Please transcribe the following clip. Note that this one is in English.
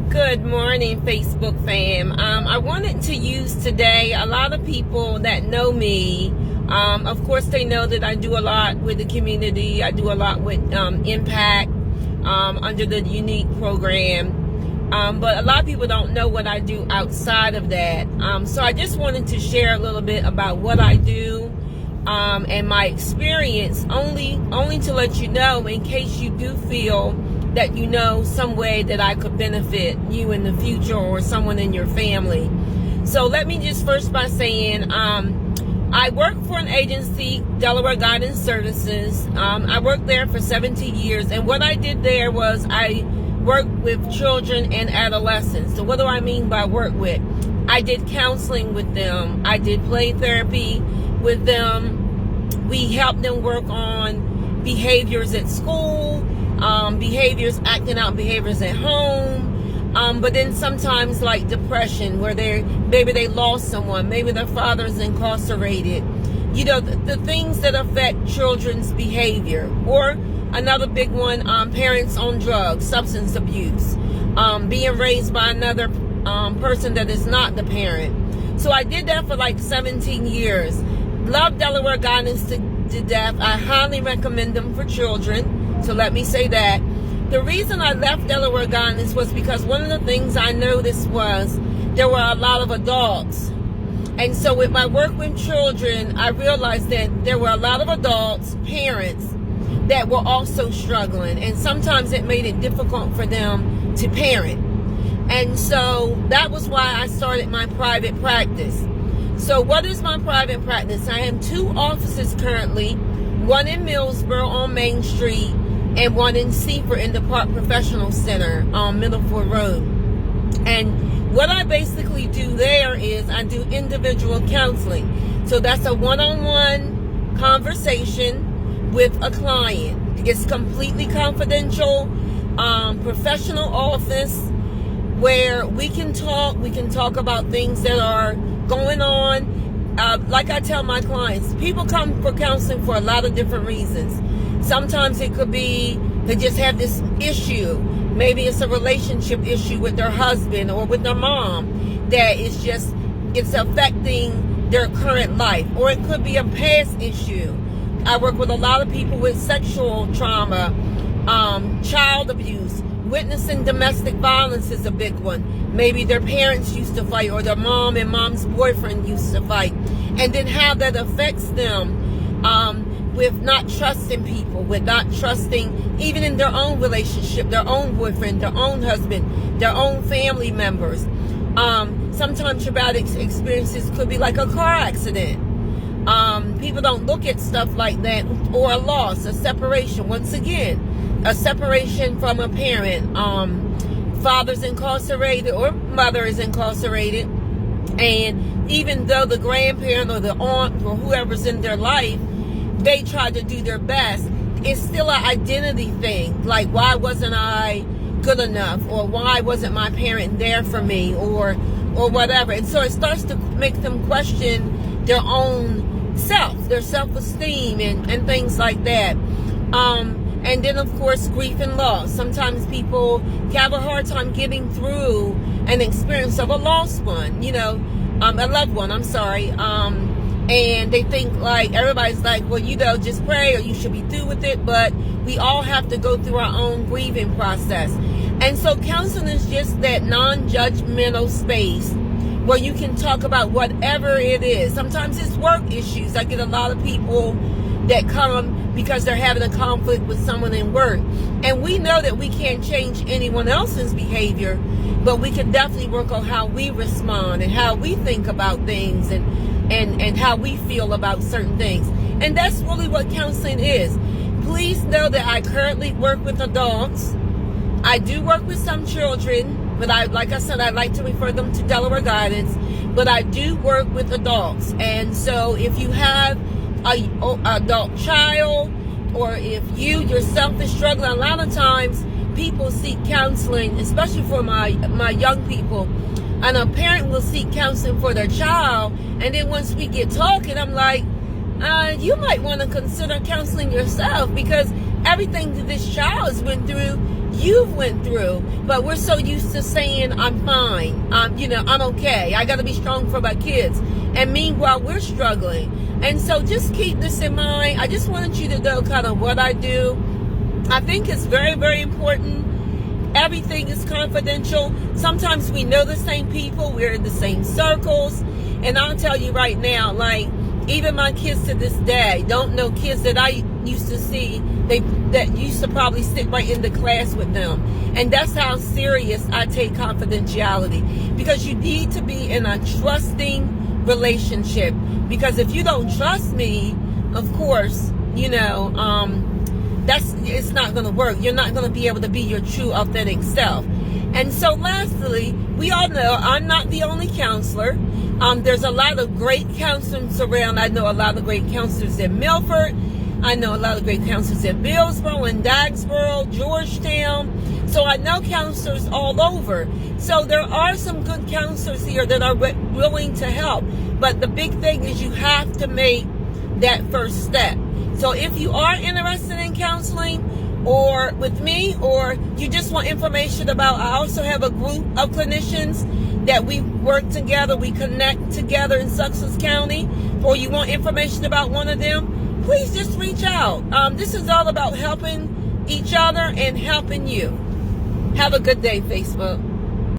Good morning, Facebook fam. I wanted to use today, a lot of people that know me, of course they know that I do a lot with the community. I do a lot with Impact under the Unique program. But a lot of people don't know what I do outside of that. So I just wanted to share a little bit about what I do and my experience, only to let you know in case you do feel that you know some way that I could benefit you in the future or someone in your family. So let me just first by saying I work for an agency, Delaware Guidance Services. I worked there for 17 years, and what I did there was I worked with children and adolescents. So what do I mean by work with? I did counseling with them. I did play therapy with them. We helped them work on behaviors at school, acting out behaviors at home, but then sometimes like depression, where maybe they lost someone, maybe their father's incarcerated, the things that affect children's behavior. Or another big one, parents on drugs, substance abuse, being raised by another person that is not the parent. So I did that for like 17 years. Love Delaware Guidance to death. I highly recommend them for children. So let me say that. The reason I left Delaware Guidance was because one of the things I noticed was there were a lot of adults. And so with my work with children, I realized that there were a lot of adults, parents, that were also struggling. And sometimes it made it difficult for them to parent. And so that was why I started my private practice. So what is my private practice? I have 2 offices currently, one in Millsboro on Main Street, and one in Seaford in the Park Professional Center on Middleford Road. And what I basically do there is I do individual counseling. So that's a one-on-one conversation with a client. It's completely confidential, professional office where we can talk about things that are going on. Like I tell my clients, people come for counseling for a lot of different reasons. Sometimes it could be they just have this issue. Maybe it's a relationship issue with their husband or with their mom that it's affecting their current life. Or it could be a past issue. I work with a lot of people with sexual trauma, child abuse. Witnessing domestic violence is a big one. Maybe their parents used to fight, or their mom and mom's boyfriend used to fight. And then how that affects them with not trusting people, with not trusting even in their own relationship, their own boyfriend, their own husband, their own family members. Sometimes traumatic experiences could be like a car accident. People don't look at stuff like that, or a loss, a separation. Once again, a separation from a parent, father's incarcerated or mother is incarcerated, and even though the grandparent or the aunt or whoever's in their life, they try to do their best, it's still an identity thing. Like, why wasn't I good enough, or why wasn't my parent there for me, or whatever. And so it starts to make them question their own self, their self-esteem and things like that. And then, of course, grief and loss. Sometimes people have a hard time getting through an experience of a lost one, a loved one, and they think like, everybody's like, well, just pray or you should be through with it. But we all have to go through our own grieving process. And so counseling is just that non-judgmental space where you can talk about whatever it is. Sometimes it's work issues. I get a lot of people that come because they're having a conflict with someone in work. And we know that we can't change anyone else's behavior, but we can definitely work on how we respond and how we think about things and how we feel about certain things. And that's really what counseling is. Please know that I currently work with adults. I do work with some children, but like I said, I like to refer them to Delaware Guidance, but I do work with adults. And so if you have an adult child, or if you yourself is struggling, a lot of times people seek counseling, especially for my young people, and a parent will seek counseling for their child, and then once we get talking, I'm like, you might want to consider counseling yourself, because everything that this child has been through, you've went through, but we're so used to saying, I'm fine, I'm okay, I got to be strong for my kids. And meanwhile, we're struggling. And so just keep this in mind. I just wanted you to know kind of what I do. I think it's very, very important. Everything is confidential. Sometimes we know the same people. We're in the same circles. And I'll tell you right now, like, even my kids to this day don't know kids that I used to see that used to probably sit right in the class with them. And that's how serious I take confidentiality. Because you need to be in a trusting relationship. Because if you don't trust me, of course, it's not going to work. You're not going to be able to be your true, authentic self. And so lastly, we all know I'm not the only counselor. There's a lot of great counselors around. I know a lot of great counselors in Milford. I know a lot of great counselors in Billsboro and Dagsboro, Georgetown. So I know counselors all over. So there are some good counselors here that are willing to help. But the big thing is you have to make that first step. So if you are interested in counseling or with me, or you just want information about, I also have a group of clinicians that we work together, we connect together in Sussex County, or you want information about one of them, please just reach out. This is all about helping each other and helping you. Have a good day, Facebook.